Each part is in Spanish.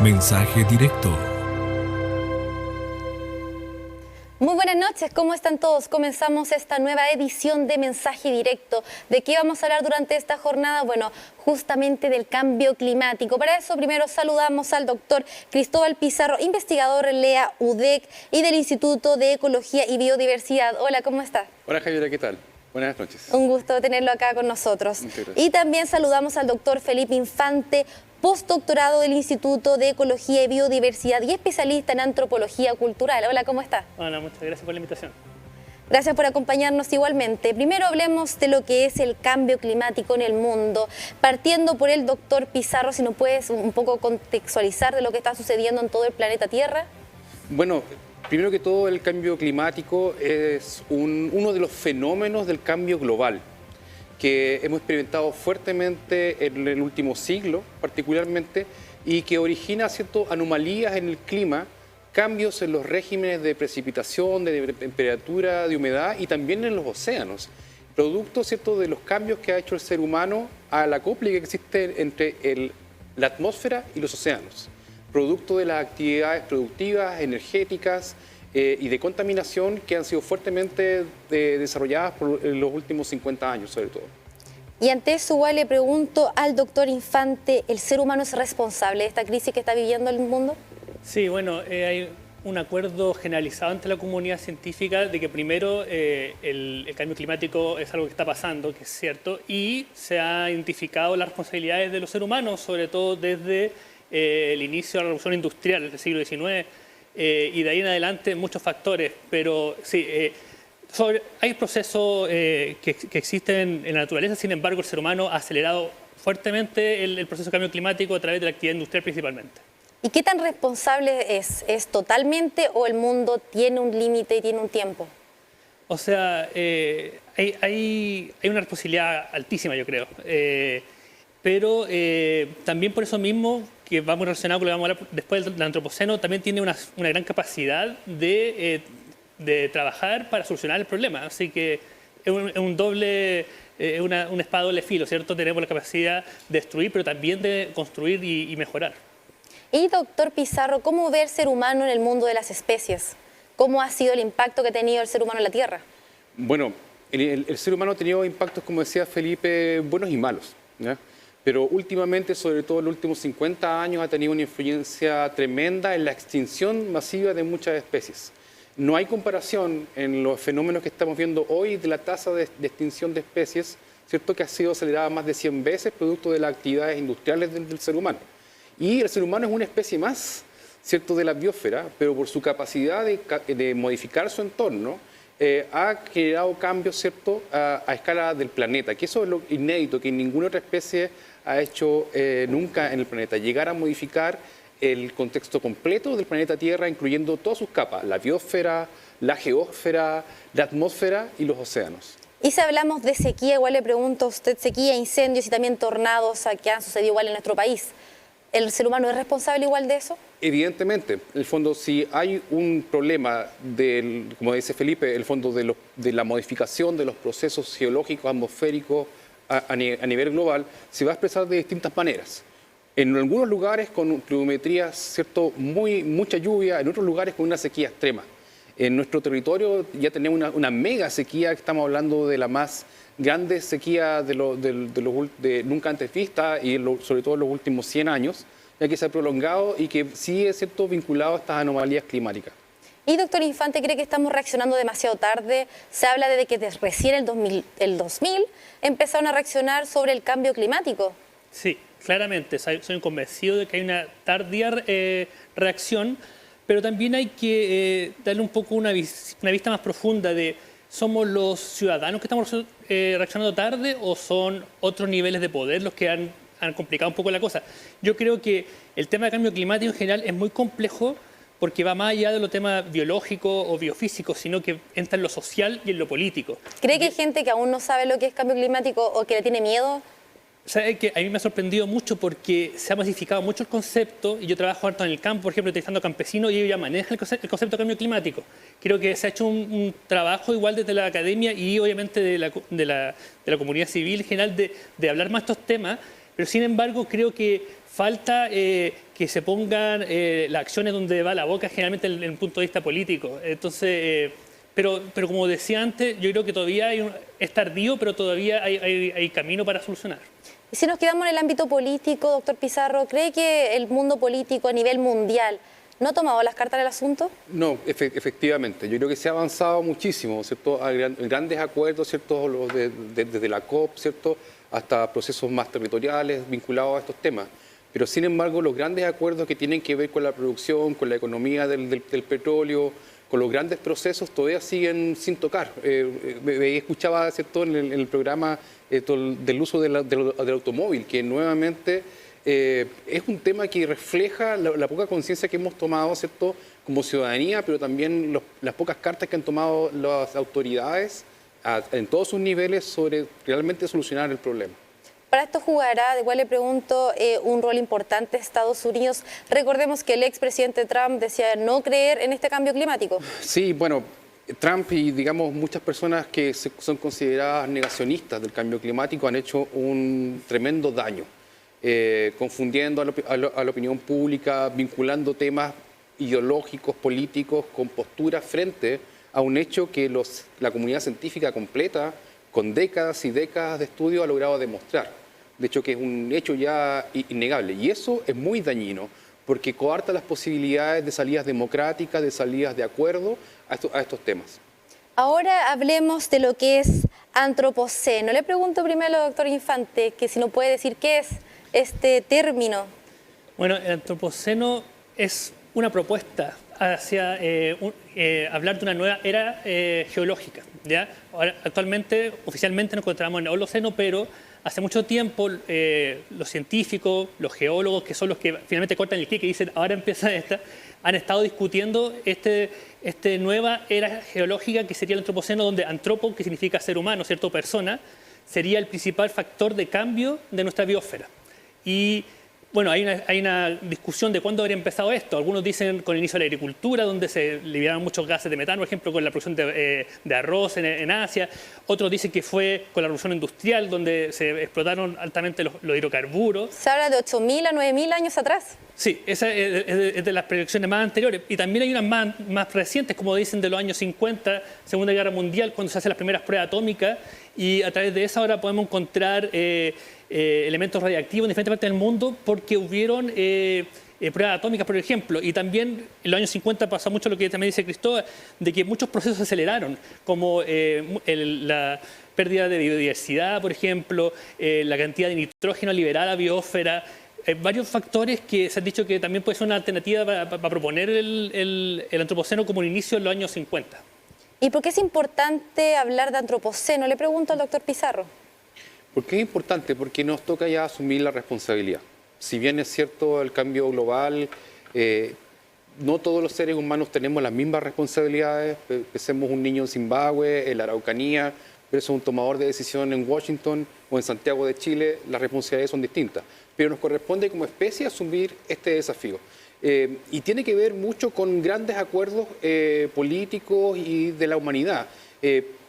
Mensaje directo. Muy buenas noches, ¿cómo están todos? Comenzamos esta nueva edición de Mensaje Directo. ¿De qué vamos a hablar durante esta jornada? Bueno, justamente del cambio climático. Para eso primero saludamos al doctor Cristóbal Pizarro, investigador en LEA UDEC y del Instituto de Ecología y Biodiversidad. Hola, ¿cómo está? Hola Javiera, ¿qué tal? Buenas noches. Un gusto tenerlo acá con nosotros. Y también saludamos al doctor Felipe Infante, postdoctorado del Instituto de Ecología y Biodiversidad y especialista en antropología cultural. Hola, ¿cómo está? Hola, muchas gracias por la invitación. Gracias por acompañarnos igualmente. Primero hablemos de lo que es el cambio climático en el mundo, partiendo por el doctor Pizarro, si nos puedes un poco contextualizar de lo que está sucediendo en todo el planeta Tierra. Bueno, primero que todo el cambio climático es uno de los fenómenos del cambio global que hemos experimentado fuertemente en el último siglo, particularmente, y que origina ciertas anomalías en el clima, cambios en los regímenes de precipitación, de temperatura, de humedad y también en los océanos, producto cierto de los cambios que ha hecho el ser humano al acople que existe entre la atmósfera y los océanos, producto de las actividades productivas, energéticas y de contaminación que han sido fuertemente desarrolladas por los últimos 50 años sobre todo. Y ante eso igual le pregunto al doctor Infante, ¿el ser humano es responsable de esta crisis que está viviendo el mundo? Sí, bueno, hay un acuerdo generalizado entre la comunidad científica de que primero el cambio climático es algo que está pasando, que es cierto, y se han identificado las responsabilidades de los seres humanos, sobre todo desde el inicio de la revolución industrial del siglo XIX, y de ahí en adelante muchos factores, pero sí, hay procesos que existen en la naturaleza, sin embargo el ser humano ha acelerado fuertemente el proceso de cambio climático a través de la actividad industrial principalmente. ¿Y qué tan responsable es? ¿Es totalmente o el mundo tiene un límite y tiene un tiempo? O sea, hay una responsabilidad altísima, yo creo, pero también por eso mismo, que va muy relacionado con lo que vamos a hablar después del antropoceno, también tiene una gran capacidad de trabajar para solucionar el problema. Así que es una espada de doble filo, ¿cierto? Tenemos la capacidad de destruir, pero también de construir y mejorar. Y doctor Pizarro, ¿cómo ve el ser humano en el mundo de las especies? ¿Cómo ha sido el impacto que ha tenido el ser humano en la Tierra? Bueno, el ser humano ha tenido impactos, como decía Felipe, buenos y malos, ¿ya? Pero últimamente, sobre todo en los últimos 50 años, ha tenido una influencia tremenda en la extinción masiva de muchas especies. No hay comparación en los fenómenos que estamos viendo hoy de la tasa de extinción de especies, ¿cierto? Que ha sido acelerada más de 100 veces producto de las actividades industriales del ser humano. Y el ser humano es una especie más, ¿cierto?, de la biosfera, pero por su capacidad de modificar su entorno, ha generado cambios, ¿cierto?, a escala del planeta, que eso es lo inédito, que ninguna otra especie ha hecho nunca en el planeta, llegar a modificar el contexto completo del planeta Tierra, incluyendo todas sus capas, la biosfera, la geósfera, la atmósfera y los océanos. Y si hablamos de sequía, igual le pregunto a usted, sequía, incendios y también tornados que han sucedido igual en nuestro país. ¿El ser humano es responsable igual de eso? Evidentemente, en el fondo, si hay un problema, como dice Felipe, el fondo de la modificación de los procesos geológicos, atmosféricos a nivel global, se va a expresar de distintas maneras. En algunos lugares con pluviometrías, ¿cierto?, mucha lluvia, en otros lugares con una sequía extrema. En nuestro territorio ya tenemos una mega sequía, estamos hablando de la más grande sequía de nunca antes vista y sobre todo en los últimos 100 años, ya que se ha prolongado y que sí es cierto vinculado a estas anomalías climáticas. Y doctor Infante, ¿cree que estamos reaccionando demasiado tarde? Se habla de que recién el 2000 empezaron a reaccionar sobre el cambio climático. Sí, claramente, soy convencido de que hay una tardía reacción, pero también hay que darle un poco una vista más profunda de ¿somos los ciudadanos que estamos reaccionando tarde o son otros niveles de poder los que han complicado un poco la cosa? Yo creo que el tema del cambio climático en general es muy complejo porque va más allá de los temas biológicos o biofísicos, sino que entra en lo social y en lo político. ¿Cree que hay gente que aún no sabe lo que es cambio climático o que le tiene miedo? ¿Sabe que a mí me ha sorprendido mucho porque se ha masificado mucho el concepto y yo trabajo harto en el campo, por ejemplo, entrevistando campesinos y ellos ya manejan el concepto de cambio climático. Creo que se ha hecho un trabajo igual desde la academia y obviamente de la comunidad civil en general de hablar más de estos temas, pero sin embargo creo que falta que se pongan las acciones donde va la boca, generalmente en el punto de vista político. Entonces, pero como decía antes, yo creo que todavía es tardío, pero todavía hay camino para solucionar. Y si nos quedamos en el ámbito político, doctor Pizarro, ¿cree que el mundo político a nivel mundial no ha tomado las cartas del asunto? No, efectivamente. Yo creo que se ha avanzado muchísimo, ¿cierto? Hay grandes acuerdos, ¿cierto? Desde la COP, ¿cierto? Hasta procesos más territoriales vinculados a estos temas. Pero sin embargo, los grandes acuerdos que tienen que ver con la producción, con la economía del petróleo, con los grandes procesos, todavía siguen sin tocar. Escuchaba, ¿cierto? En el programa del uso del automóvil, que nuevamente es un tema que refleja la poca conciencia que hemos tomado, ¿cierto? Como ciudadanía, pero también las pocas cartas que han tomado las autoridades en todos sus niveles sobre realmente solucionar el problema. Para esto jugará, igual le pregunto, un rol importante Estados Unidos. Recordemos que el expresidente Trump decía no creer en este cambio climático. Sí, bueno, Trump y digamos muchas personas que son consideradas negacionistas del cambio climático han hecho un tremendo daño, confundiendo a la opinión pública, vinculando temas ideológicos, políticos, con posturas frente a un hecho que la comunidad científica completa, con décadas y décadas de estudio, ha logrado demostrar. De hecho, que es un hecho ya innegable. Y eso es muy dañino, porque coarta las posibilidades de salidas democráticas, de salidas de acuerdo a estos temas. Ahora hablemos de lo que es antropoceno. Le pregunto primero al doctor Infante, que si nos puede decir qué es este término. Bueno, el antropoceno es una propuesta hacia hablar de una nueva era geológica, ¿ya? Ahora, actualmente, oficialmente nos encontramos en el Holoceno, pero hace mucho tiempo los científicos, los geólogos, que son los que finalmente cortan el clic y dicen ahora empieza esta, han estado discutiendo esta nueva era geológica que sería el antropoceno, donde antropo, que significa ser humano, ¿cierto? Persona, sería el principal factor de cambio de nuestra biosfera. Y bueno, hay una discusión de cuándo habría empezado esto. Algunos dicen con el inicio de la agricultura, donde se liberaron muchos gases de metano, por ejemplo, con la producción de arroz en Asia. Otros dicen que fue con la revolución industrial, donde se explotaron altamente los hidrocarburos. Se habla de 8.000 a 9.000 años atrás. Sí, esa es de las predicciones más anteriores. Y también hay unas más recientes, como dicen, de los años 50, Segunda Guerra Mundial, cuando se hacen las primeras pruebas atómicas. Y a través de esa ahora podemos encontrar elementos radiactivos en diferentes partes del mundo, porque hubieron pruebas atómicas, por ejemplo. Y también en los años 50 pasó mucho lo que también dice Cristóbal, de que muchos procesos se aceleraron, como la pérdida de biodiversidad, por ejemplo, la cantidad de nitrógeno liberada a la biosfera. Varios factores que se han dicho que también puede ser una alternativa para proponer el antropoceno como un inicio en los años 50. ¿Y por qué es importante hablar de antropoceno? Le pregunto al doctor Pizarro. ¿Por qué es importante? Porque nos toca ya asumir la responsabilidad. Si bien es cierto el cambio global, no todos los seres humanos tenemos las mismas responsabilidades. Pensemos un niño en Zimbabue, en la Araucanía, pero es un tomador de decisión en Washington o en Santiago de Chile, las responsabilidades son distintas. Pero nos corresponde como especie asumir este desafío. Y tiene que ver mucho con grandes acuerdos políticos y de la humanidad.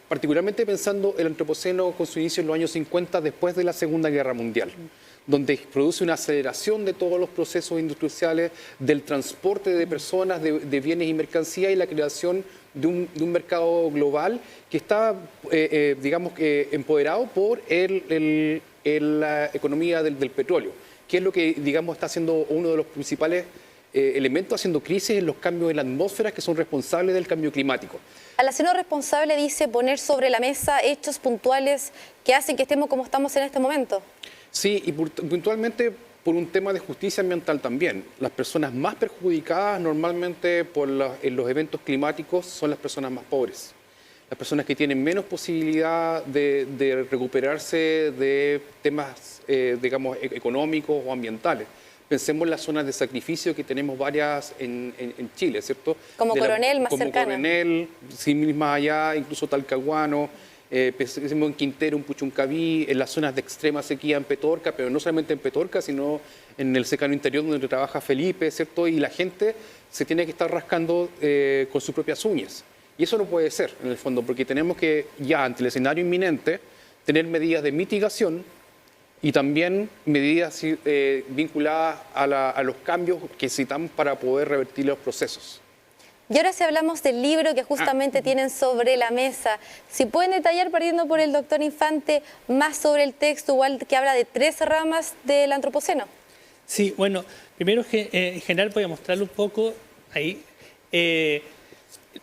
Particularmente pensando el antropoceno con su inicio en los años 50, después de la Segunda Guerra Mundial, donde produce una aceleración de todos los procesos industriales, del transporte de personas, de bienes y mercancías, y la creación de un mercado global que está, digamos, empoderado por la economía del petróleo, que es lo que, digamos, está siendo uno de los principales elementos haciendo crisis en los cambios en la atmósfera que son responsables del cambio climático. Al hacerlo responsable dice poner sobre la mesa hechos puntuales que hacen que estemos como estamos en este momento. Sí, y puntualmente por un tema de justicia ambiental también. Las personas más perjudicadas normalmente por en los eventos climáticos son las personas más pobres. Las personas que tienen menos posibilidad de recuperarse de temas, digamos, económicos o ambientales. Pensemos en las zonas de sacrificio que tenemos varias en Chile, ¿cierto? Como Coronel, más cercana. Como Coronel, sin más allá, incluso Talcahuano, pensemos en Quintero, en Puchuncaví, en las zonas de extrema sequía en Petorca, pero no solamente en Petorca, sino en el secano interior donde trabaja Felipe, ¿cierto? Y la gente se tiene que estar rascando con sus propias uñas. Y eso no puede ser, en el fondo, porque tenemos que, ya ante el escenario inminente, tener medidas de mitigación y también medidas vinculadas a los cambios que necesitamos para poder revertir los procesos. Y ahora si hablamos del libro que justamente tienen sobre la mesa, si pueden detallar, partiendo por el doctor Infante, más sobre el texto, igual que habla de 3 ramas del antropoceno. Sí, bueno, primero en general voy a mostrarlo un poco ahí. Se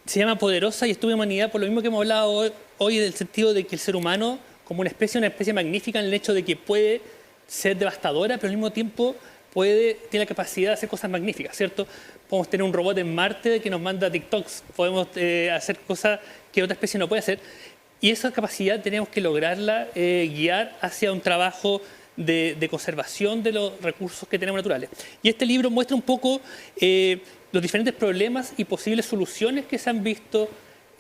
llama Poderosa y Estúpida Humanidad, por lo mismo que hemos hablado hoy del sentido de que el ser humano, como una especie magnífica en el hecho de que puede ser devastadora, pero al mismo tiempo tiene la capacidad de hacer cosas magníficas, ¿cierto? Podemos tener un robot en Marte que nos manda TikToks, podemos hacer cosas que otra especie no puede hacer, y esa capacidad tenemos que lograrla guiar hacia un trabajo de conservación de los recursos que tenemos naturales. Y este libro muestra un poco los diferentes problemas y posibles soluciones que se han visto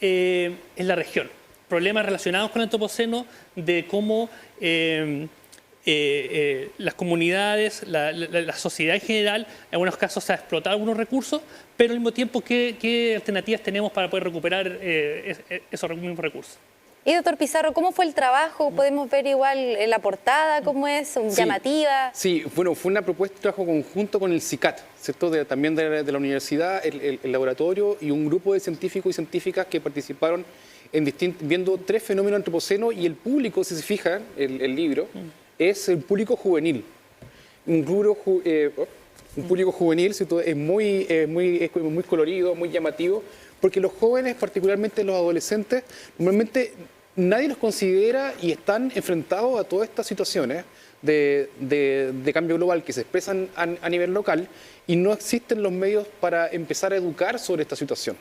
en la región. Problemas relacionados con el antropoceno, de cómo las comunidades, la sociedad en general, en algunos casos se ha explotado algunos recursos, pero al mismo tiempo, ¿qué alternativas tenemos para poder recuperar esos mismos recursos? Y doctor Pizarro, ¿cómo fue el trabajo? Podemos ver igual en la portada cómo es, llamativa. Sí, bueno, fue una propuesta de trabajo conjunto con el CICAT, ¿cierto? También de la universidad, el laboratorio y un grupo de científicos y científicas que participaron viendo 3 fenómenos antropocenos, y el público, si se fijan, el libro, es el público juvenil. Un público juvenil, ¿cierto? Es muy colorido, muy llamativo, porque los jóvenes, particularmente los adolescentes, normalmente nadie los considera y están enfrentados a todas estas situaciones de cambio global que se expresan a nivel local, y no existen los medios para empezar a educar sobre esta situación.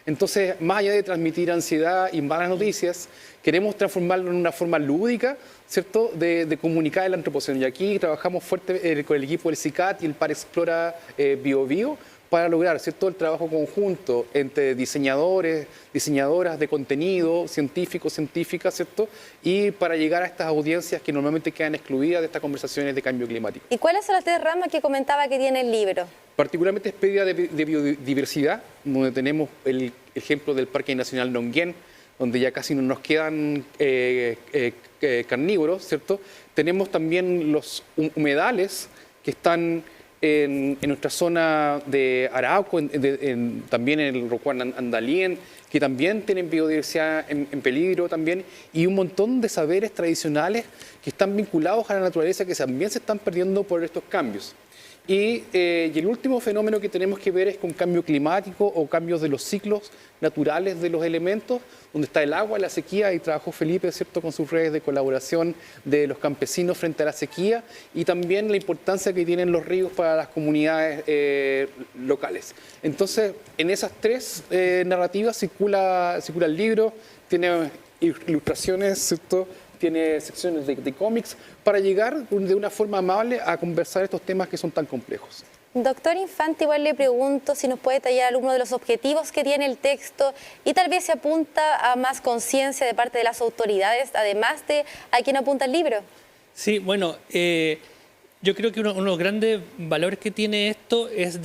Entonces, más allá de transmitir ansiedad y malas noticias, queremos transformarlo en una forma lúdica, ¿cierto?, de comunicar el antropoceno. Y aquí trabajamos fuerte con el equipo del CICAT y el Par Explora BioBio para lograr, ¿cierto?, el trabajo conjunto entre diseñadores, diseñadoras de contenido, científicos, científicas, ¿cierto?, y para llegar a estas audiencias que normalmente quedan excluidas de estas conversaciones de cambio climático. ¿Y cuáles son las 3 ramas que comentaba que tiene el libro? Particularmente es pérdida de biodiversidad, donde tenemos el ejemplo del Parque Nacional Nonguén, donde ya casi no nos quedan carnívoros, ¿cierto? Tenemos también los humedales que están en nuestra zona de Arauco, también en el Rocuán Andalien, que también tienen biodiversidad en peligro también, y un montón de saberes tradicionales que están vinculados a la naturaleza, que también se están perdiendo por estos cambios. Y el último fenómeno que tenemos que ver es con cambio climático o cambios de los ciclos naturales de los elementos, donde está el agua, la sequía, y trabajó Felipe, ¿cierto?, con sus redes de colaboración de los campesinos frente a la sequía, y también la importancia que tienen los ríos para las comunidades locales. Entonces, en esas 3 narrativas circula el libro, tiene ilustraciones, ¿cierto?, tiene secciones de cómics, para llegar de una forma amable a conversar estos temas que son tan complejos. Doctor Infante, igual le pregunto si nos puede detallar alguno de los objetivos que tiene el texto y tal vez se apunta a más conciencia de parte de las autoridades, además de a quien apunta el libro. Sí, bueno, yo creo que uno de los grandes valores que tiene esto es,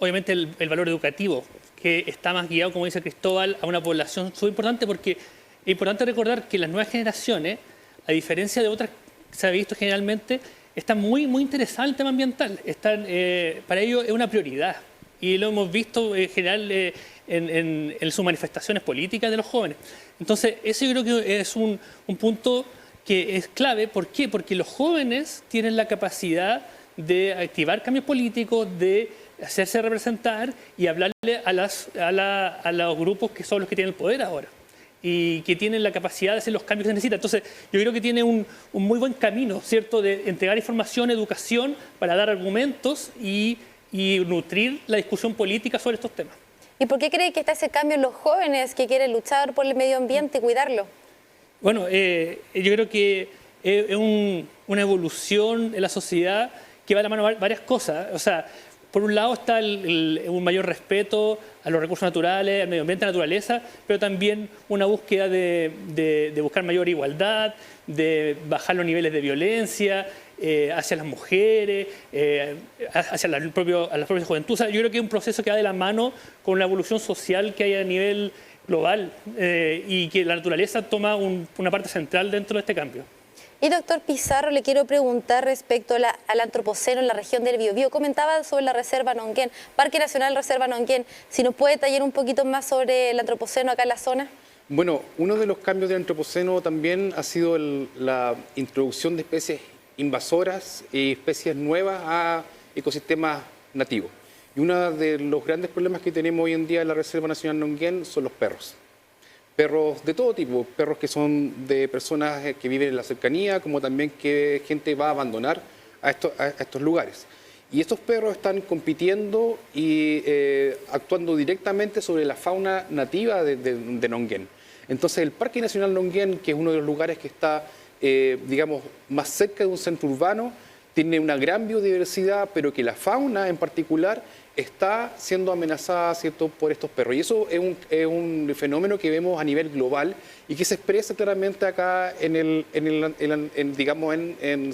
obviamente, el valor educativo, que está más guiado, como dice Cristóbal, a una población súper importante, porque es importante recordar que las nuevas generaciones, a diferencia de otras que se ha visto generalmente, están muy interesadas en el tema ambiental. Para ellos es una prioridad. Y lo hemos visto en general en sus manifestaciones políticas de los jóvenes. Entonces, eso yo creo que es un punto que es clave. ¿Por qué? Porque los jóvenes tienen la capacidad de activar cambios políticos, de hacerse representar y hablarle a los grupos que son los que tienen el poder ahora, y que tienen la capacidad de hacer los cambios que se necesitan. Entonces, yo creo que tiene un muy buen camino, ¿cierto?, de entregar información, educación, para dar argumentos y nutrir la discusión política sobre estos temas. ¿Y por qué cree que está ese cambio en los jóvenes que quieren luchar por el medio ambiente y cuidarlo? Bueno, yo creo que es una evolución en la sociedad que va de la mano de varias cosas. O sea, por un lado está un mayor respeto a los recursos naturales, al medio ambiente, a la naturaleza, pero también una búsqueda de buscar mayor igualdad, de bajar los niveles de violencia hacia las mujeres, hacia a las propias juventudes. O sea, yo creo que es un proceso que va de la mano con la evolución social que hay a nivel global y que la naturaleza toma una parte central dentro de este cambio. Y doctor Pizarro, le quiero preguntar respecto al antropoceno en la región del Biobío. Comentaba sobre la Reserva Nonguén, Parque Nacional Reserva Nonguén. Si nos puede detallar un poquito más sobre el antropoceno acá en la zona. Bueno, uno de los cambios del antropoceno también ha sido la introducción de especies invasoras y especies nuevas a ecosistemas nativos. Y uno de los grandes problemas que tenemos hoy en día en la Reserva Nacional Nonguén son los perros. Perros de todo tipo, perros que son de personas que viven en la cercanía, como también que gente va a abandonar a estos lugares. Y estos perros están compitiendo y actuando directamente sobre la fauna nativa de Nonguén. Entonces el Parque Nacional Nonguén, que es uno de los lugares que está, digamos, más cerca de un centro urbano, tiene una gran biodiversidad, pero que la fauna en particular está siendo amenazada, ¿cierto?, por estos perros. Y eso es un fenómeno que vemos a nivel global y que se expresa claramente acá digamos,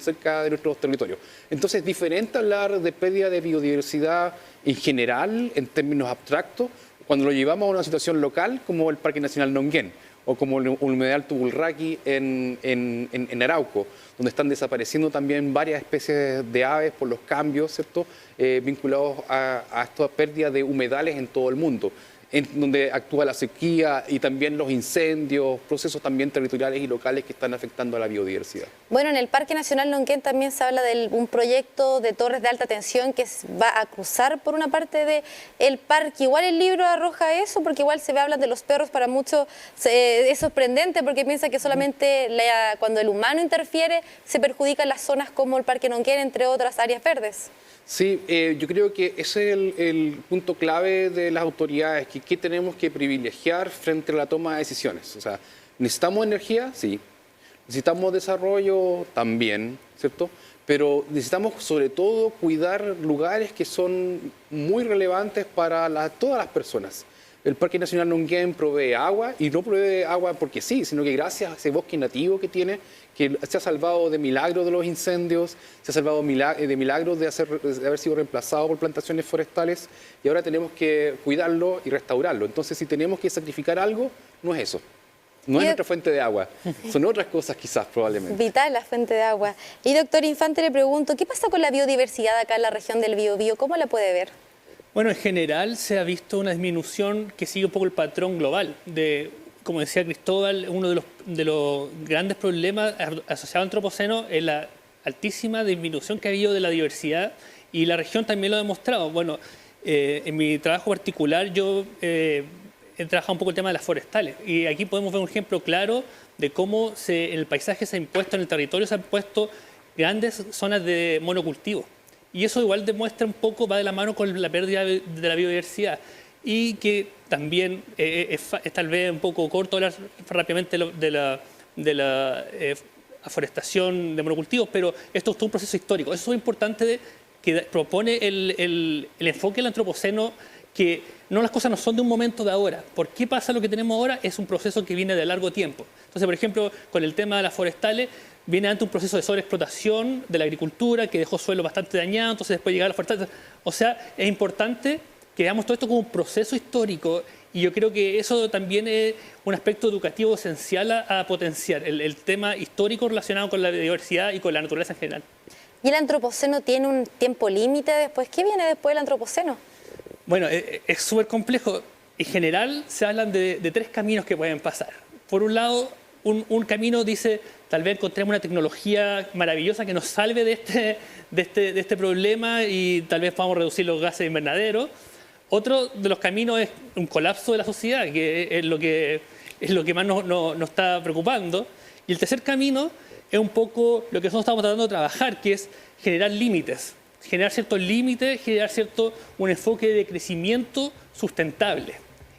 cerca de nuestros territorios. Entonces es diferente hablar de pérdida de biodiversidad en general, en términos abstractos, cuando lo llevamos a una situación local como el Parque Nacional Nonguén o como el humedal Tubulraqui en Arauco, donde están desapareciendo también varias especies de aves por los cambios, ¿cierto?, vinculados a esta pérdida de humedales en todo el mundo, en donde actúa la sequía y también los incendios, procesos también territoriales y locales que están afectando a la biodiversidad. Bueno, en el Parque Nacional Nonguén también se habla de un proyecto de torres de alta tensión que va a cruzar por una parte del parque. Igual el libro arroja eso, porque igual se habla de los perros, para muchos es sorprendente porque piensa que solamente cuando el humano interfiere se perjudican las zonas como el Parque Nonguén, entre otras áreas verdes. Sí, yo creo que ese es el punto clave de las autoridades, que ¿qué tenemos que privilegiar frente a la toma de decisiones? O sea, ¿necesitamos energía? Sí. ¿Necesitamos desarrollo? También, ¿cierto? Pero necesitamos sobre todo cuidar lugares que son muy relevantes para todas las personas. El Parque Nacional Nonguén provee agua, y no provee agua porque sí, sino que gracias a ese bosque nativo que tiene, que se ha salvado de milagros de los incendios, se ha salvado de milagros de haber sido reemplazado por plantaciones forestales, y ahora tenemos que cuidarlo y restaurarlo. Entonces, si tenemos que sacrificar algo, no es eso. No es nuestra fuente de agua, son otras cosas quizás probablemente. Vital la fuente de agua. Y doctor Infante, le pregunto, ¿qué pasa con la biodiversidad acá en la región del Biobío? ¿Cómo la puede ver? Bueno, en general se ha visto una disminución que sigue un poco el patrón global. Como decía Cristóbal, uno de los grandes problemas asociados al antropoceno es la altísima disminución que ha habido de la diversidad, y la región también lo ha demostrado. Bueno, en mi trabajo particular yo he trabajado un poco el tema de las forestales, y aquí podemos ver un ejemplo claro de cómo en el paisaje se ha impuesto, en el territorio se han puesto grandes zonas de monocultivo. Y eso igual demuestra un poco, va de la mano con la pérdida de la biodiversidad. Y que también es tal vez un poco corto hablar rápidamente de la aforestación de monocultivos, pero esto es todo un proceso histórico. Eso es importante, que propone el enfoque del antropoceno, que las cosas no son de un momento de ahora. ¿Por qué pasa lo que tenemos ahora? Es un proceso que viene de largo tiempo. Entonces, por ejemplo, con el tema de las forestales, viene antes un proceso de sobreexplotación de la agricultura que dejó suelo bastante dañado, entonces después llega a la forestales. O sea, es importante que veamos todo esto como un proceso histórico, y yo creo que eso también es un aspecto educativo esencial a potenciar, el tema histórico relacionado con la biodiversidad y con la naturaleza en general. ¿Y el antropoceno tiene un tiempo límite después? ¿Qué viene después del antropoceno? Bueno, es súper complejo. En general se hablan de tres caminos que pueden pasar. Por un lado, un camino dice, tal vez encontremos una tecnología maravillosa que nos salve de este problema y tal vez podamos reducir los gases de invernadero. Otro de los caminos es un colapso de la sociedad, que es lo que más nos está preocupando. Y el tercer camino es un poco lo que nosotros estamos tratando de trabajar, que es generar límites. Generar ciertos límites, generar un enfoque de crecimiento sustentable.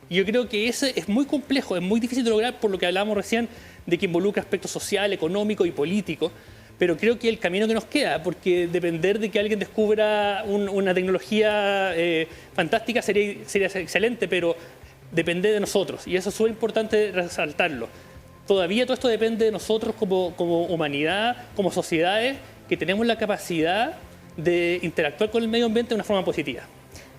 Y yo creo que ese es muy complejo, es muy difícil de lograr, por lo que hablábamos recién, de que involucra aspectos social, económico y político. Pero creo que el camino que nos queda, porque depender de que alguien descubra una tecnología fantástica sería excelente, pero depende de nosotros, y eso es súper importante resaltarlo. Todavía todo esto depende de nosotros como humanidad, como sociedades, que tenemos la capacidad de interactuar con el medio ambiente de una forma positiva.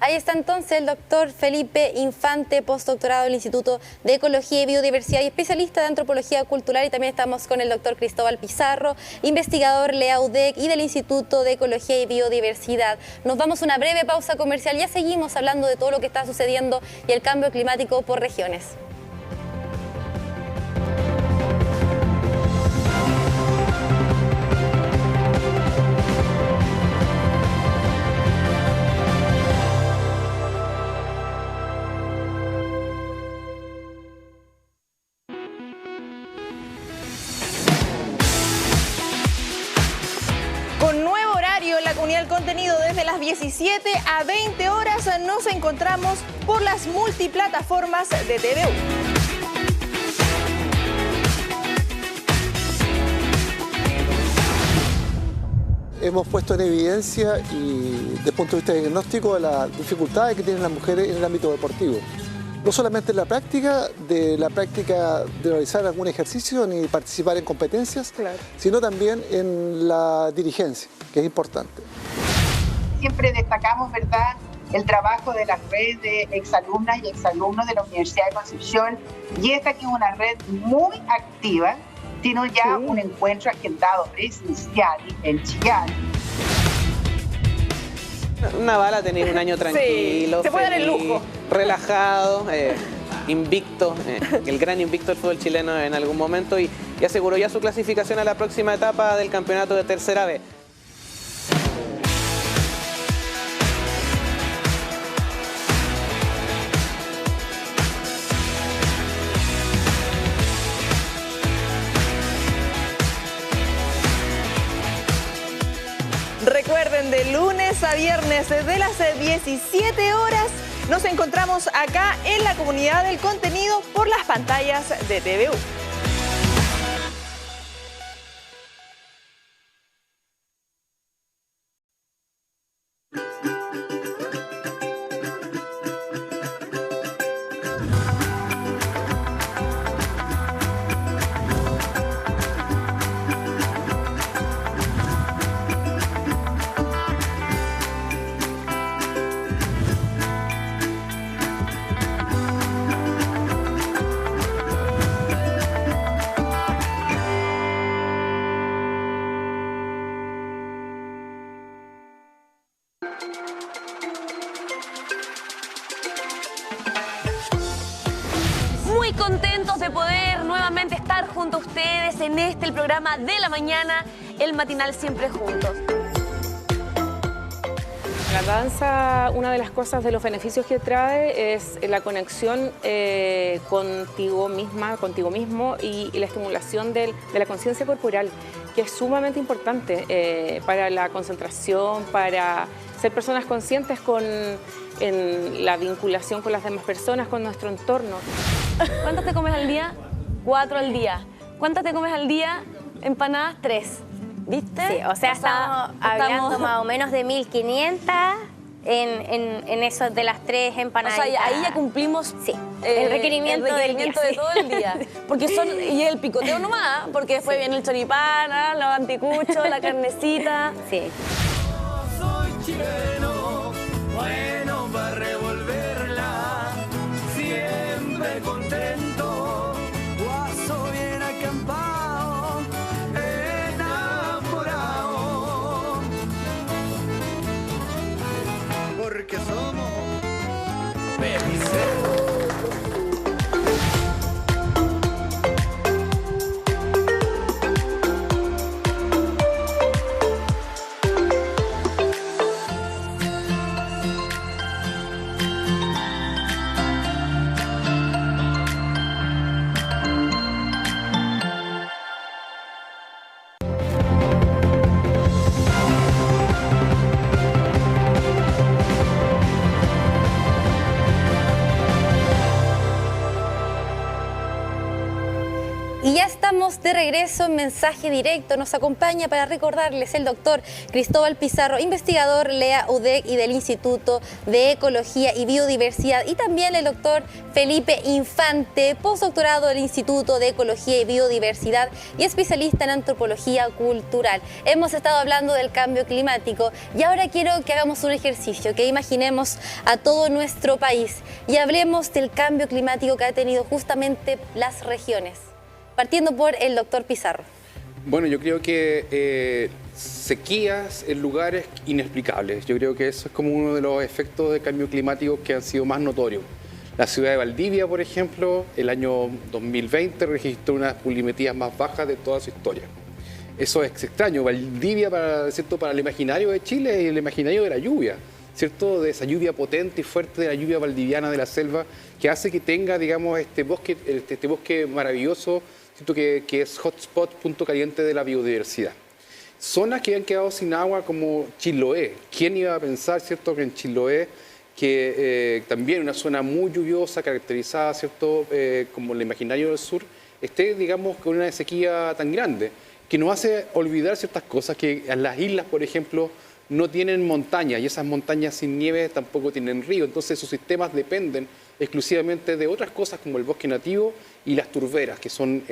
Ahí está entonces el doctor Felipe Infante, postdoctorado del Instituto de Ecología y Biodiversidad y especialista de Antropología Cultural. Y también estamos con el doctor Cristóbal Pizarro, investigador LEAUDEC y del Instituto de Ecología y Biodiversidad. Nos vamos a una breve pausa comercial. Ya seguimos hablando de todo lo que está sucediendo y el cambio climático por regiones. El contenido desde las 17 a 20 horas nos encontramos por las multiplataformas de TVU. Hemos puesto en evidencia y desde el punto de vista diagnóstico las dificultades que tienen las mujeres en el ámbito deportivo. No solamente en la práctica de realizar algún ejercicio ni participar en competencias, claro, sino también en la dirigencia, que es importante. Siempre destacamos, ¿verdad?, el trabajo de las redes de exalumnas y exalumnos de la Universidad de Concepción, y esta que es una red muy activa, tiene ya un encuentro agendado presencial en Chillán. Una bala tener un año tranquilo, se puede dar el lujo, relajado, invicto, el gran invicto del fútbol chileno en algún momento y aseguró ya su clasificación a la próxima etapa del campeonato de Tercera B. Recuerden, de lunes a viernes desde las 17 horas nos encontramos acá en la comunidad del contenido por las pantallas de TVU. Muy contentos de poder nuevamente estar junto a ustedes en el programa de la mañana, el matinal Siempre Juntos. La danza, una de las cosas de los beneficios que trae es la conexión contigo misma, contigo mismo y la estimulación de la conciencia corporal, que es sumamente importante para la concentración, para ser personas conscientes en la vinculación con las demás personas, con nuestro entorno. ¿Cuántas te comes al día? 4 al día. ¿Cuántas te comes al día? Empanadas, 3. ¿Viste? Sí, o sea, estamos hablando más o menos de 1500 en eso de las 3 empanadas. O sea, ahí ya cumplimos el requerimiento del día, de todo el día. Porque y el picoteo nomás, porque después viene el choripán, los anticuchos, la carnecita. Sí. Soy chileno, bueno para revolverla, siempre contento, guaso bien acampado, enamorado, porque somos felices. Y ya estamos de regreso en Mensaje Directo. Nos acompaña para recordarles el doctor Cristóbal Pizarro, investigador LEA UDEC y del Instituto de Ecología y Biodiversidad. Y también el doctor Felipe Infante, postdoctorado del Instituto de Ecología y Biodiversidad y especialista en antropología cultural. Hemos estado hablando del cambio climático y ahora quiero que hagamos un ejercicio, que imaginemos a todo nuestro país y hablemos del cambio climático que ha tenido justamente las regiones. Partiendo por el doctor Pizarro. Bueno, yo creo que sequías en lugares inexplicables. Yo creo que eso es como uno de los efectos del cambio climático que han sido más notorios. La ciudad de Valdivia, por ejemplo, el año 2020 registró unas pluviometrías más bajas de toda su historia. Eso es extraño. Valdivia, ¿cierto? Para el imaginario de Chile es el imaginario de la lluvia, ¿cierto? De esa lluvia potente y fuerte, de la lluvia valdiviana de la selva, que hace que tenga, digamos, este bosque maravilloso, ¿cierto? Que es hotspot, punto caliente de la biodiversidad. Zonas que han quedado sin agua como Chiloé. ¿Quién iba a pensar, cierto, que en Chiloé, que también una zona muy lluviosa, caracterizada, ¿cierto? Como el imaginario del sur, esté, digamos, con una sequía tan grande, que nos hace olvidar ciertas cosas, que las islas, por ejemplo, no tienen montañas, y esas montañas sin nieve tampoco tienen río, entonces sus sistemas dependen exclusivamente de otras cosas como el bosque nativo y las turberas, que son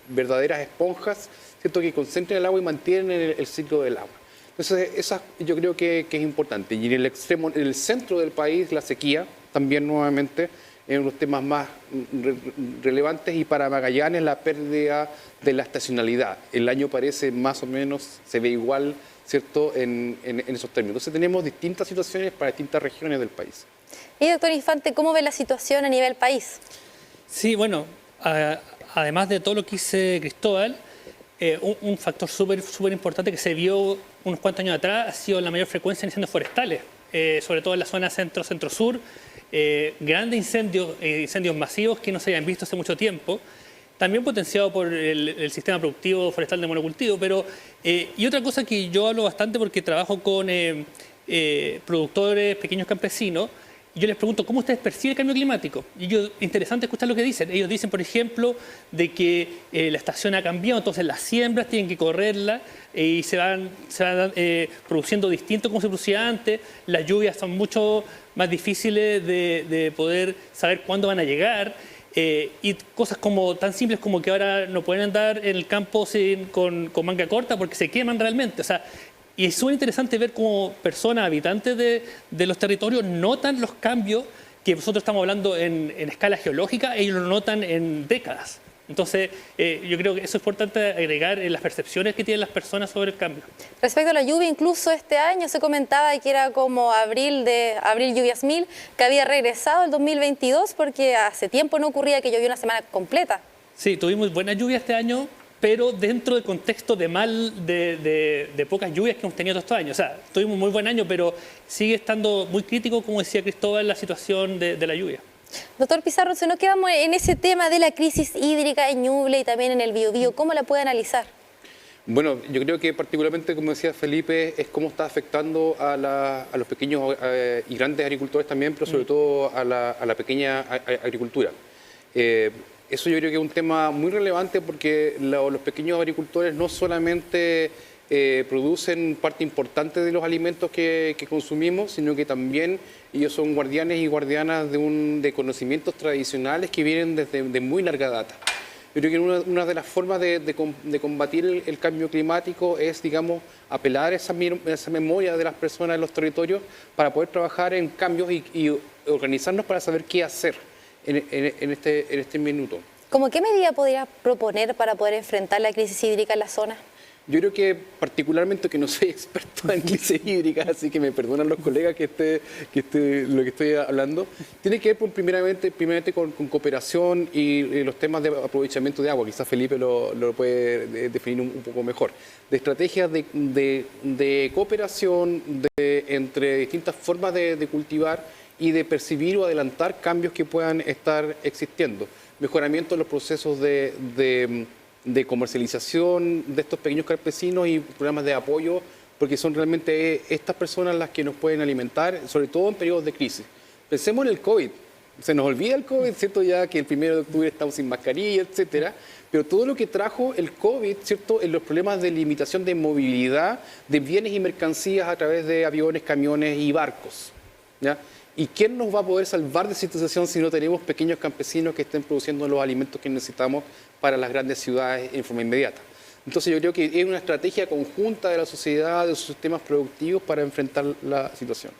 verdaderas esponjas, ¿cierto? Que concentran el agua y mantienen el ciclo del agua. Entonces, esa yo creo que es importante. Y en el extremo, en el centro del país, la sequía, también nuevamente, es uno de los temas más relevantes, y para Magallanes la pérdida de la estacionalidad. El año parece más o menos, se ve igual, ¿cierto? En esos términos. Entonces tenemos distintas situaciones para distintas regiones del país. Y doctor Infante, ¿cómo ve la situación a nivel país? Sí, bueno, además de todo lo que dice Cristóbal, un factor súper importante que se vio unos cuantos años atrás ha sido la mayor frecuencia de incendios forestales, sobre todo en la zona centro-sur, grandes incendios masivos que no se habían visto hace mucho tiempo, también potenciado por el sistema productivo forestal de monocultivo, pero y otra cosa que yo hablo bastante porque trabajo con productores, pequeños campesinos. Yo les pregunto, ¿cómo ustedes perciben el cambio climático? Y interesante escuchar lo que dicen. Ellos dicen, por ejemplo, de que la estación ha cambiado, entonces las siembras tienen que correrlas y se van produciendo distinto como se producía antes. Las lluvias son mucho más difíciles de poder saber cuándo van a llegar. Y cosas como tan simples como que ahora no pueden andar en el campo con manga corta porque se queman realmente. O sea, y es súper interesante ver cómo personas, habitantes de los territorios, notan los cambios que nosotros estamos hablando en escala geológica, ellos lo notan en décadas. Entonces, yo creo que eso es importante agregar en las percepciones que tienen las personas sobre el cambio. Respecto a la lluvia, incluso este año se comentaba que era como abril lluvias 1000, que había regresado el 2022 porque hace tiempo no ocurría que llovió una semana completa. Sí, tuvimos buena lluvia este año, pero dentro del contexto de pocas lluvias que hemos tenido todos estos años. O sea, tuvimos muy buen año, pero sigue estando muy crítico, como decía Cristóbal, la situación de la lluvia. Doctor Pizarro, si nos quedamos en ese tema de la crisis hídrica en Ñuble y también en el Biobío, ¿cómo la puede analizar? Bueno, yo creo que particularmente, como decía Felipe, es cómo está afectando a los pequeños y grandes agricultores también, pero sobre todo a la pequeña agricultura. Eso yo creo que es un tema muy relevante porque los pequeños agricultores no solamente producen parte importante de los alimentos que consumimos, sino que también ellos son guardianes y guardianas de conocimientos tradicionales que vienen desde de muy larga data. Yo creo que una de las formas de combatir el cambio climático es, digamos, apelar a esa memoria de las personas en los territorios para poder trabajar en cambios y organizarnos para saber qué hacer en este minuto. ¿Cómo qué medida podría proponer para poder enfrentar la crisis hídrica en la zona? Yo creo que particularmente, que no soy experto en crisis hídrica, así que me perdonan los colegas que lo que estoy hablando, tiene que ver primeramente con cooperación y los temas de aprovechamiento de agua. Quizás Felipe lo puede definir un poco mejor. De estrategias de cooperación entre distintas formas de cultivar y de percibir o adelantar cambios que puedan estar existiendo. Mejoramiento de los procesos de comercialización de estos pequeños campesinos y programas de apoyo, porque son realmente estas personas las que nos pueden alimentar, sobre todo en periodos de crisis. Pensemos en el COVID. Se nos olvida el COVID, ¿cierto? Ya que el 1 de octubre estamos sin mascarilla, etcétera. Pero todo lo que trajo el COVID, ¿cierto? En los problemas de limitación de movilidad de bienes y mercancías a través de aviones, camiones y barcos, ¿ya? ¿Y quién nos va a poder salvar de esta situación si no tenemos pequeños campesinos que estén produciendo los alimentos que necesitamos para las grandes ciudades en forma inmediata? Entonces yo creo que es una estrategia conjunta de la sociedad, de sus sistemas productivos para enfrentar la situación.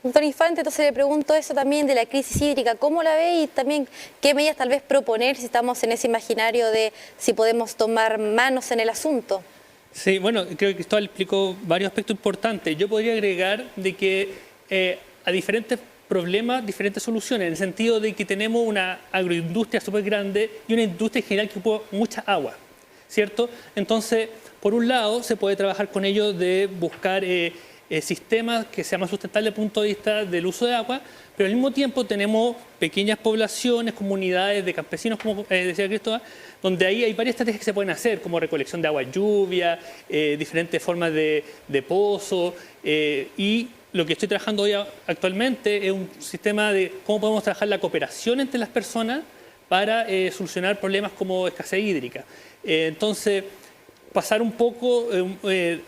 Doctor Infante, entonces le pregunto eso también de la crisis hídrica, ¿cómo la ve y también qué medidas tal vez proponer si estamos en ese imaginario de si podemos tomar manos en el asunto? Sí, bueno, creo que Cristóbal explicó varios aspectos importantes. Yo podría agregar de que a diferentes problemas, diferentes soluciones, en el sentido de que tenemos una agroindustria súper grande y una industria en general que ocupa mucha agua, ¿cierto? Entonces, por un lado, se puede trabajar con ellos de buscar sistemas que sean más sustentables desde el punto de vista del uso de agua, pero al mismo tiempo tenemos pequeñas poblaciones, comunidades de campesinos, como decía Cristóbal, donde ahí hay varias estrategias que se pueden hacer, como recolección de agua lluvia, diferentes formas de pozo, y lo que estoy trabajando hoy actualmente es un sistema de cómo podemos trabajar la cooperación entre las personas para solucionar problemas como escasez hídrica. Entonces, pasar un poco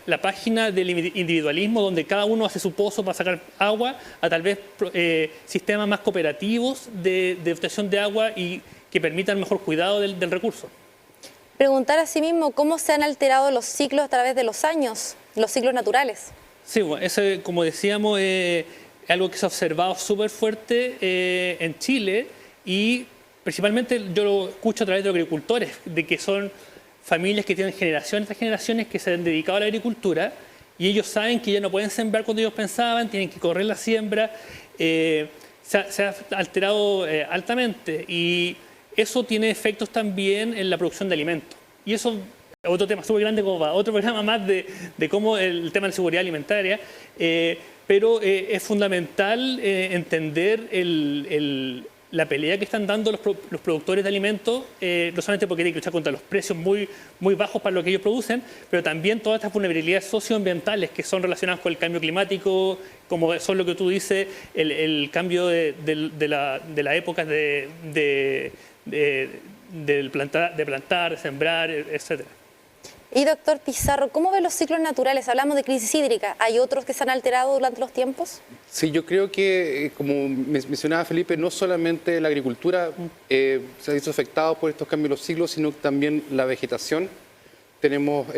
la página del individualismo, donde cada uno hace su pozo para sacar agua, a tal vez sistemas más cooperativos de obtención de agua y que permitan mejor cuidado del recurso. Preguntar a sí mismo cómo se han alterado los ciclos a través de los años, los ciclos naturales. Sí, bueno, eso, como decíamos, es algo que se ha observado súper fuerte en Chile y principalmente yo lo escucho a través de los agricultores, de que son familias que tienen generaciones tras generaciones que se han dedicado a la agricultura y ellos saben que ya no pueden sembrar cuando ellos pensaban, tienen que correr la siembra, se ha alterado altamente y eso tiene efectos también en la producción de alimentos. Y eso es otro tema súper grande, como para otro programa más de cómo el tema de la seguridad alimentaria, pero es fundamental entender la pelea que están dando los productores de alimentos, no solamente porque tienen que luchar contra los precios muy bajos para lo que ellos producen, pero también todas estas vulnerabilidades socioambientales que son relacionadas con el cambio climático, como son lo que tú dices, el cambio de la época de plantar, sembrar, etcétera. Y doctor Pizarro, ¿cómo ve los ciclos naturales? Hablamos de crisis hídrica, ¿hay otros que se han alterado durante los tiempos? Sí, yo creo que, como mencionaba Felipe, no solamente la agricultura se ha visto afectada por estos cambios de los ciclos, sino también la vegetación. Tenemos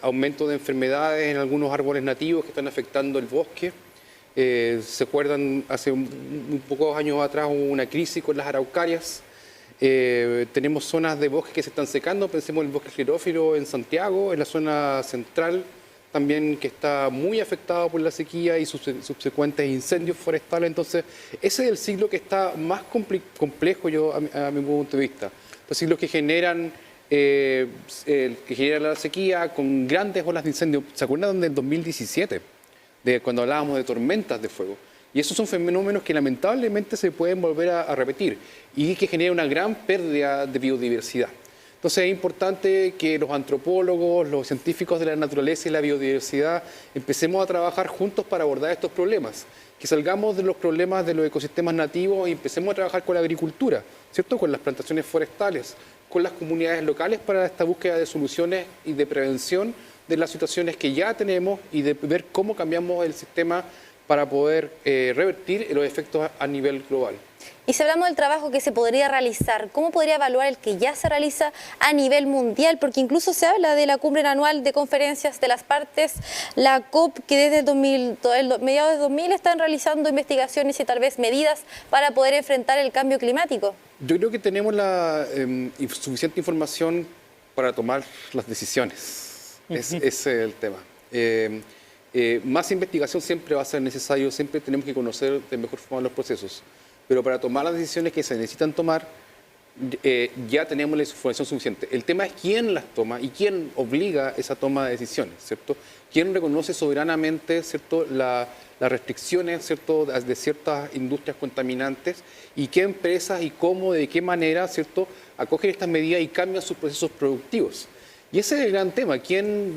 aumento de enfermedades en algunos árboles nativos que están afectando el bosque. ¿Se acuerdan? Hace un pocos años atrás hubo una crisis con las araucarias. Tenemos zonas de bosque que se están secando, pensemos en el bosque esclerófilo en Santiago, en la zona central también que está muy afectado por la sequía y sus subsecuentes incendios forestales. Entonces, ese es el ciclo que está más complejo a mi punto de vista. Los ciclos que generan la sequía con grandes olas de incendio. ¿Se acuerdan del 2017? De cuando hablábamos de tormentas de fuego. Y esos son fenómenos que lamentablemente se pueden volver a repetir y que generan una gran pérdida de biodiversidad. Entonces es importante que los antropólogos, los científicos de la naturaleza y la biodiversidad empecemos a trabajar juntos para abordar estos problemas. Que salgamos de los problemas de los ecosistemas nativos y empecemos a trabajar con la agricultura, ¿cierto? Con las plantaciones forestales, con las comunidades locales para esta búsqueda de soluciones y de prevención de las situaciones que ya tenemos y de ver cómo cambiamos el sistema para poder revertir los efectos a nivel global. Y si hablamos del trabajo que se podría realizar, ¿cómo podría evaluar el que ya se realiza a nivel mundial? Porque incluso se habla de la cumbre anual de conferencias de las partes, la COP, que desde mediados de 2000 están realizando investigaciones y tal vez medidas para poder enfrentar el cambio climático. Yo creo que tenemos la suficiente información para tomar las decisiones. Ese es el tema. Más investigación siempre va a ser necesario, siempre tenemos que conocer de mejor forma los procesos. Pero para tomar las decisiones que se necesitan tomar, ya tenemos la información suficiente. El tema es quién las toma y quién obliga esa toma de decisiones, ¿cierto? Quién reconoce soberanamente, ¿cierto?, las restricciones, ¿cierto?, de ciertas industrias contaminantes y qué empresas y cómo, de qué manera, ¿cierto?, acogen estas medidas y cambian sus procesos productivos. Y ese es el gran tema,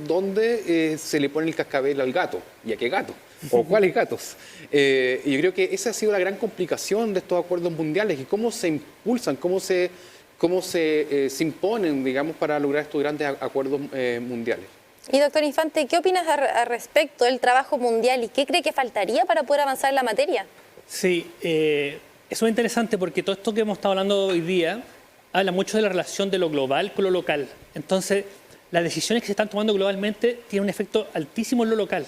dónde se le pone el cascabel al gato y a qué gato. ¿O cuáles gatos? Y yo creo que esa ha sido la gran complicación de estos acuerdos mundiales, y cómo se impulsan, cómo se imponen, digamos, para lograr estos grandes acuerdos mundiales. Y doctor Infante, ¿qué opinas al respecto del trabajo mundial y qué cree que faltaría para poder avanzar en la materia? Sí, eso es interesante porque todo esto que hemos estado hablando hoy día habla mucho de la relación de lo global con lo local. Entonces, las decisiones que se están tomando globalmente tienen un efecto altísimo en lo local.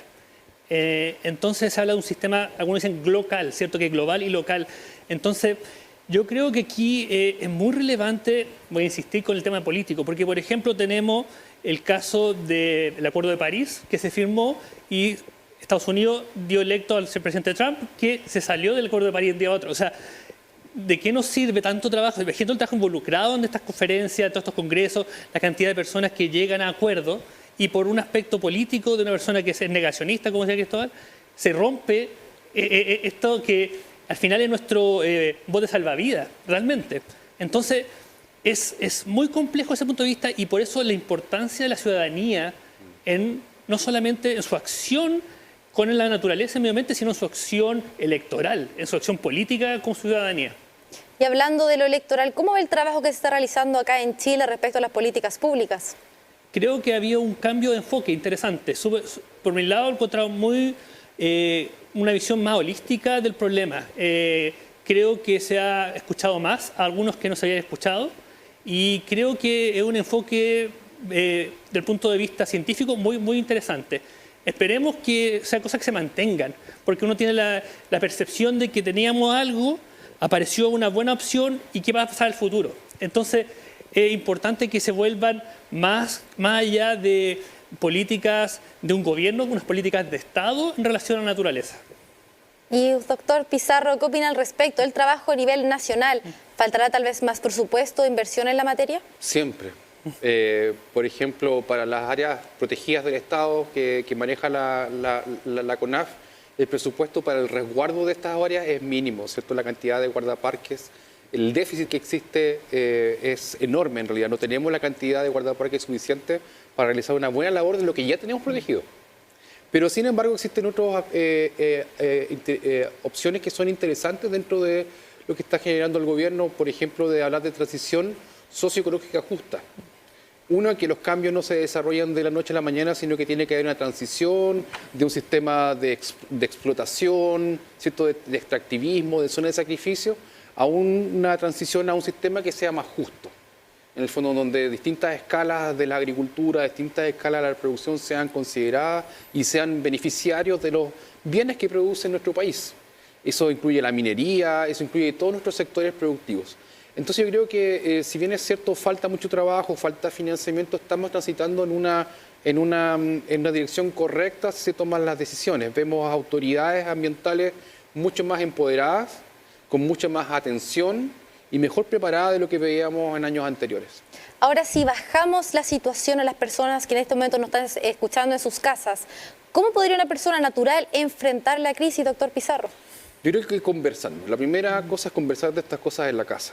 Entonces, se habla de un sistema, algunos dicen glocal, ¿cierto? Que es global y local. Entonces, yo creo que aquí es muy relevante, voy a insistir con el tema político, porque, por ejemplo, tenemos el caso del Acuerdo de París, que se firmó y Estados Unidos dio electo al presidente Trump, que se salió del Acuerdo de París de un día a otro. O sea, ¿de qué nos sirve tanto trabajo? Imagínate el trabajo involucrado en estas conferencias, en todos estos congresos, la cantidad de personas que llegan a acuerdos, y por un aspecto político de una persona que es negacionista, como decía Cristóbal, se rompe esto que al final es nuestro bote salvavidas, realmente. Entonces, es muy complejo ese punto de vista, y por eso la importancia de la ciudadanía no solamente en su acción con la naturaleza y el medio ambiente, sino en su acción electoral, en su acción política con ciudadanía. Y hablando de lo electoral, ¿cómo ve el trabajo que se está realizando acá en Chile respecto a las políticas públicas? Creo que había un cambio de enfoque interesante. Por mi lado, he encontrado una visión más holística del problema. Creo que se ha escuchado más a algunos que no se habían escuchado, y creo que es un enfoque del punto de vista científico muy, muy interesante. Esperemos que sean cosas que se mantengan, porque uno tiene la percepción de que teníamos algo, apareció una buena opción y qué va a pasar en el futuro. Entonces, es importante que se vuelvan más allá de políticas de un gobierno, unas políticas de Estado en relación a la naturaleza. Y doctor Pizarro, ¿qué opina al respecto del trabajo a nivel nacional? ¿Faltará tal vez más presupuesto, inversión en la materia? Siempre. Por ejemplo, para las áreas protegidas del Estado que maneja la CONAF, el presupuesto para el resguardo de estas áreas es mínimo, ¿cierto? La cantidad de guardaparques, el déficit que existe es enorme en realidad. No tenemos la cantidad de guardaparques suficiente para realizar una buena labor de lo que ya tenemos protegido. Pero sin embargo existen otras opciones que son interesantes dentro de lo que está generando el gobierno, por ejemplo, de hablar de transición socioecológica justa. Uno, que los cambios no se desarrollan de la noche a la mañana, sino que tiene que haber una transición de un sistema de explotación, ¿cierto? De extractivismo, de zona de sacrificio, a una transición a un sistema que sea más justo. En el fondo, donde distintas escalas de la agricultura, distintas escalas de la producción sean consideradas y sean beneficiarios de los bienes que produce nuestro país. Eso incluye la minería, eso incluye todos nuestros sectores productivos. Entonces yo creo que si bien es cierto, falta mucho trabajo, falta financiamiento, estamos transitando en una dirección correcta si se toman las decisiones. Vemos autoridades ambientales mucho más empoderadas, con mucha más atención y mejor preparadas de lo que veíamos en años anteriores. Ahora, si bajamos la situación a las personas que en este momento nos están escuchando en sus casas, ¿cómo podría una persona natural enfrentar la crisis, doctor Pizarro? Yo creo que conversando. La primera cosa es conversar de estas cosas en la casa.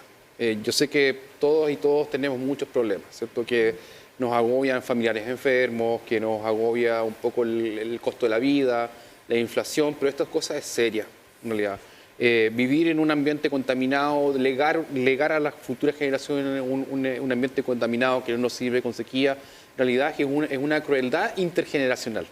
Yo sé que todos y todos tenemos muchos problemas, ¿cierto? Que nos agobian familiares enfermos, que nos agobia un poco el costo de la vida, la inflación, pero estas cosas es seria, en realidad. Vivir en un ambiente contaminado, legar a las futuras generaciones un ambiente contaminado que no nos sirve con sequía, en realidad es una crueldad intergeneracional.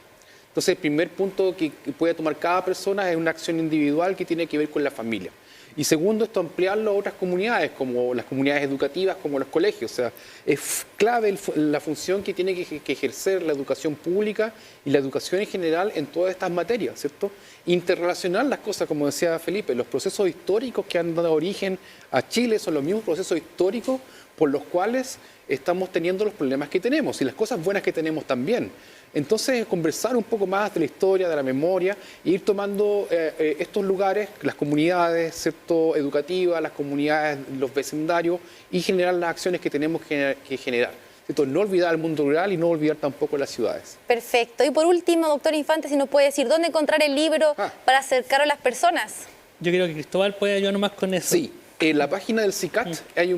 Entonces, el primer punto que puede tomar cada persona es una acción individual que tiene que ver con la familia. Y segundo, esto ampliarlo a otras comunidades, como las comunidades educativas, como los colegios. O sea, es clave la función que tiene que ejercer la educación pública y la educación en general en todas estas materias, ¿cierto? Interrelacionar las cosas, como decía Felipe, los procesos históricos que han dado origen a Chile son los mismos procesos históricos por los cuales estamos teniendo los problemas que tenemos y las cosas buenas que tenemos también. Entonces, conversar un poco más de la historia, de la memoria, e ir tomando estos lugares, las comunidades, ¿cierto? Educativas, las comunidades, los vecindarios, y generar las acciones que tenemos que generar, ¿cierto? No olvidar el mundo rural y no olvidar tampoco las ciudades. Perfecto. Y por último, doctor Infante, si nos puede decir dónde encontrar el libro para acercar a las personas. Yo creo que Cristóbal puede ayudarnos más con eso. Sí. En la página del CICAT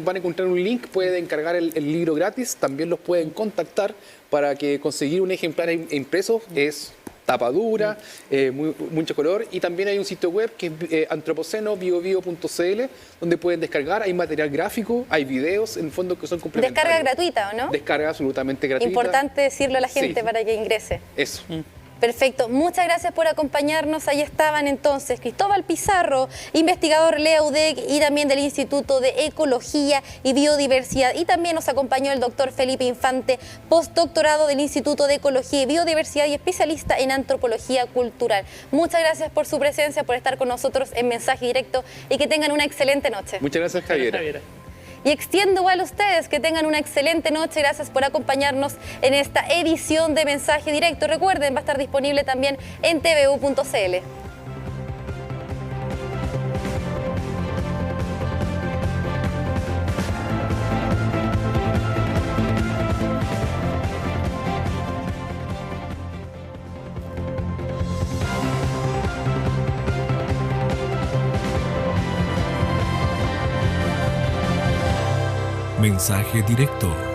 van a encontrar un link, pueden encargar el libro gratis, también los pueden contactar para que conseguir un ejemplar impreso es tapa dura, mucho color, y también hay un sitio web que es antropocenobiobio.cl donde pueden descargar, hay material gráfico, hay videos en fondo que son complementarios. Descarga gratuita, ¿o no? Descarga absolutamente gratuita. Importante decirlo a la gente Sí. para que ingrese. Eso. Perfecto, muchas gracias por acompañarnos. Ahí estaban entonces Cristóbal Pizarro, investigador de la UDEC y también del Instituto de Ecología y Biodiversidad. Y también nos acompañó el doctor Felipe Infante, postdoctorado del Instituto de Ecología y Biodiversidad y especialista en antropología cultural. Muchas gracias por su presencia, por estar con nosotros en Mensaje Directo y que tengan una excelente noche. Muchas gracias, Javiera. Y extiendo igual a ustedes que tengan una excelente noche. Gracias por acompañarnos en esta edición de Mensaje Directo. Recuerden, va a estar disponible también en tvu.cl. Mensaje Directo.